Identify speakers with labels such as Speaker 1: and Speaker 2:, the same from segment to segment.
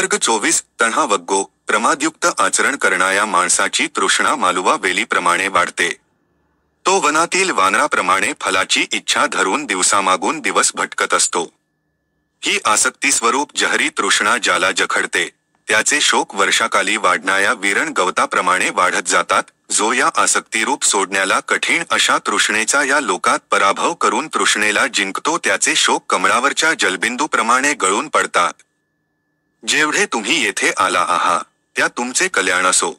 Speaker 1: वर्ग 24 तन्हा वग्गो प्रमादयुक्त आचरण करणाऱ्या माणसाची तृष्णा मालुवा वेलीप्रमाणे वाढते. तो वनातील वानराप्रमाणे फलाची इच्छा धरून दिवसामागून दिवस भटकत असतो. ही आसक्तीस्वरूप जहरी तृष्णा ज्याला जखडते, त्याचे शोक वर्षाकाली वाढणाऱ्या विरण गवताप्रमाणे वाढत जातात. जो या आसक्तीरूप सोडण्याला कठीण अशा तृष्णेचा या लोकात पराभव करून तृष्णेला जिंकतो, त्याचे शोक कमळावरच्या जलबिंदूप्रमाणे गळून पडतात. जेवढे तुम्ही येथे आला आहात, त्या तुमचे कल्याण असो.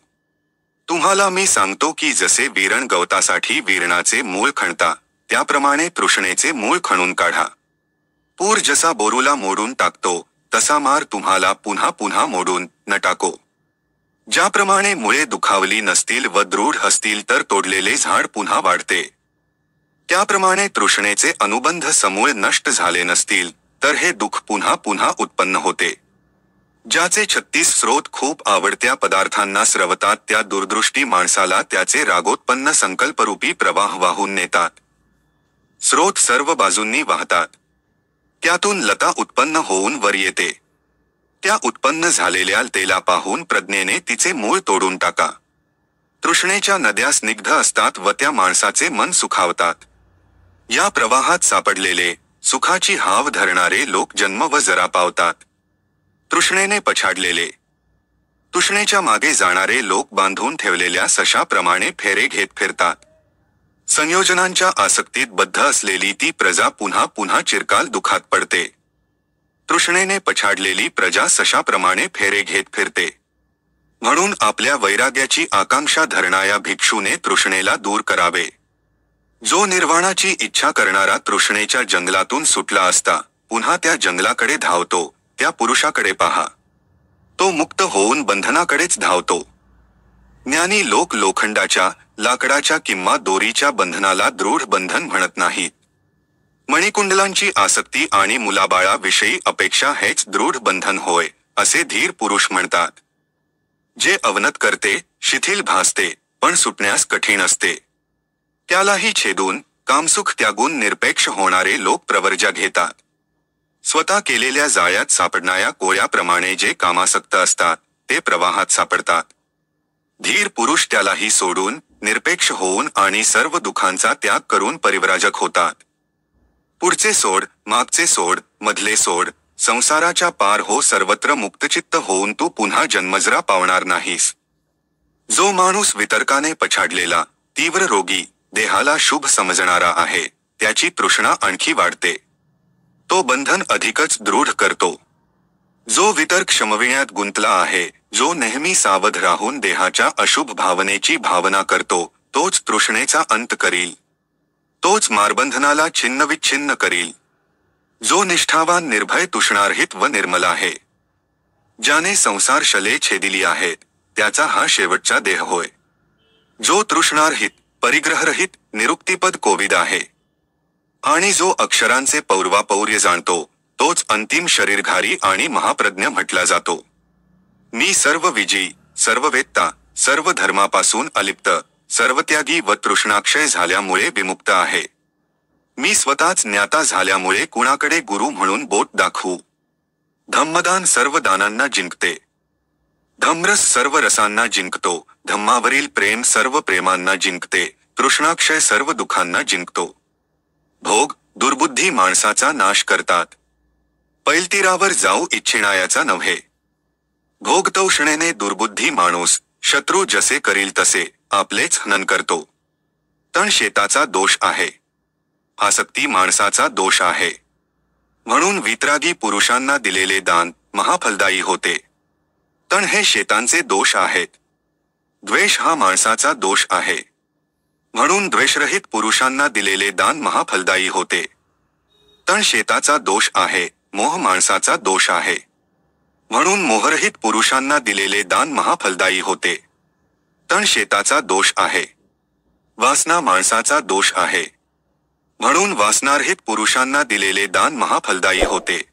Speaker 1: तुम्हाला मी सांगतो की जसे विरण गवतासाठी विरणाचे मूळ खणता, त्याप्रमाणे तृष्णेचे मूळ खणून काढा. पूर जसा बोरूला मोडून टाकतो, तसा मार तुम्हाला पुन्हा पुन्हा मोडून न टाको. ज्याप्रमाणे मुळे दुखावली नसतील व दृढ असतील तर तोडलेले झाड पुन्हा वाढते, त्याप्रमाणे तृष्णेचे अनुबंध समूळ नष्ट झाले नसतील तर हे दुःख पुन्हा पुन्हा उत्पन्न होते. ज्याचे 36 स्रोत खूप आवडत्या पदार्थांना स्रवतात, त्या दूरदृष्टी माणसाला त्याचे रागोत्पन्न संकल्परूपी प्रवाह वाहून नेतात. स्रोत सर्व बाजूंनी वाहतात. त्यातून लता उत्पन्न होऊन वर येते. त्या उत्पन्न झालेल्या तेला पाहून प्रज्ञेने तिचे मूळ तोडून टाका. तृष्णेच्या नद्या स्निग्ध असतात व त्या माणसाचे मन सुखावतात. या प्रवाहात सापडलेले सुखाची हाव धरणारे लोक जन्म व जरा पावतात. तृष्णेने पछाडलेले, तृष्णेच्या मागे जाणारे लोक बांधून ठेवलेल्या सशाप्रमाणे फेरे घेत फिरतात. संयोजनांच्या आसक्तीत बद्ध असलेली ती प्रजा पुन्हा पुन्हा चिरकाल दुखात पडते. तृष्णेने पछाडलेली प्रजा सशाप्रमाणे फेरे घेत फिरते. म्हणून आपल्या वैराग्याची आकांक्षा धरणाऱ्या भिक्षूने तृष्णेला दूर करावे. जो निर्वाणाची इच्छा करणारा तृष्णेच्या जंगलातून सुटला असता पुन्हा त्या जंगलाकडे धावतो, त्या पुरुषाकडे पहा. तो मुक्त होऊन बंधनाकडेच धावतो. ज्ञानी लोक लोखंडाच्या, लाकडाच्या किंवा दोरीच्या बंधनाला दृढ बंधन म्हणत नाहीत. मणिकुंडलांची आसक्ती आणि मुलाबाळाविषयी अपेक्षा हेच दृढ बंधन होय, असे धीर पुरुष म्हणतात. जे अवनत करते, शिथिल भासते, पण सुटण्यास कठीण असते, त्यालाही छेदून कामसुख त्यागून निरपेक्ष होणारे लोक प्रवर्जा घेतात. स्वतः केलेल्या जाळ्यात सापडणाऱ्या कोळ्याप्रमाणे जे कामासक्त असतात, ते प्रवाहात सापडतात. धीर पुरुष त्यालाही सोडून निरपेक्ष होऊन आणि सर्व दुःखांचा त्याग करून परिव्राजक होतात. पुढचे सोड, मागचे सोड, मधले सोड, संसाराच्या पार हो, सर्वत्र मुक्तचित्त होऊन तू पुन्हा जन्मजरा पावणार नाहीस. जो माणूस वितर्काने पछाडलेला, तीव्र रोगी, देहाला शुभ समजणारा आहे, त्याची तृष्णा आणखी वाढते. तो बंधन अधिकच दृढ करतो. जो वितर्क शमविण्यात गुंतला आहे, जो नेहमी सावध राहून देहाच्या अशुभ भावनेची भावना करतो, तोच तृष्णेचा अंत करील. तोच मारबंधनाला छिन्नविच्छिन्न करील. जो निष्ठावान, निर्भय, तुष्णारहित व निर्मल आहे, ज्याने संसार शले छेदिली आहेत, त्याचा हा शेवटचा देह होय. जो तृष्णारहित, परिग्रहरहित, निरुक्तिपद कोविद आहे आणि जो अक्षरांचे पौर्वापौर्य जाणतो, तोच अंतिम शरीरधारी आणि महाप्रज्ञ म्हटला जातो. मी सर्वविजयी, सर्ववेत्ता, सर्व धर्मापासून अलिप्त, सर्वत्यागी व तृष्णाक्षय झाल्यामुळे विमुक्त आहे. मी स्वतःच ज्ञाता झाल्यामुळे कुणाकडे गुरु म्हणून बोट दाखवू. धम्मदान सर्व दानांना जिंकते. धम्रस सर्व रसांना जिंकतो. धम्मावरील प्रेम सर्व प्रेमांना जिंकते. तृष्णाक्षय सर्व दुःखांना जिंकतो. भोग, दुर्बुद्धी माणसाचा नाश करतात. पैलतीरावर जाऊ इच्छिणायाचा नव्हे. भोगतौषणेने दुर्बुद्धी माणूस, शत्रू जसे करील तसे, आपलेच हनन करतो. तण शेताचा दोष आहे. आसक्ती माणसाचा दोष आहे. म्हणून वितरागी पुरुषांना दिलेले दान महाफलदायी होते. तण हे शेतांचे दोष आहेत. द्वेष हा माणसाचा दोष आहे. म्हणून द्वेषरहित पुरुषांना दिलेले दान महाफलदायी होते. तण शेताचा दोष आहे. मोह माणसाचा दोष आहे. म्हणून मोहरहित पुरुषांना दिलेले दान महाफलदायी होते. तण शेताचा दोष आहे. वासना माणसाचा दोष आहे. म्हणून वासनारहित पुरुषांना दिलेले दान महाफलदायी होते.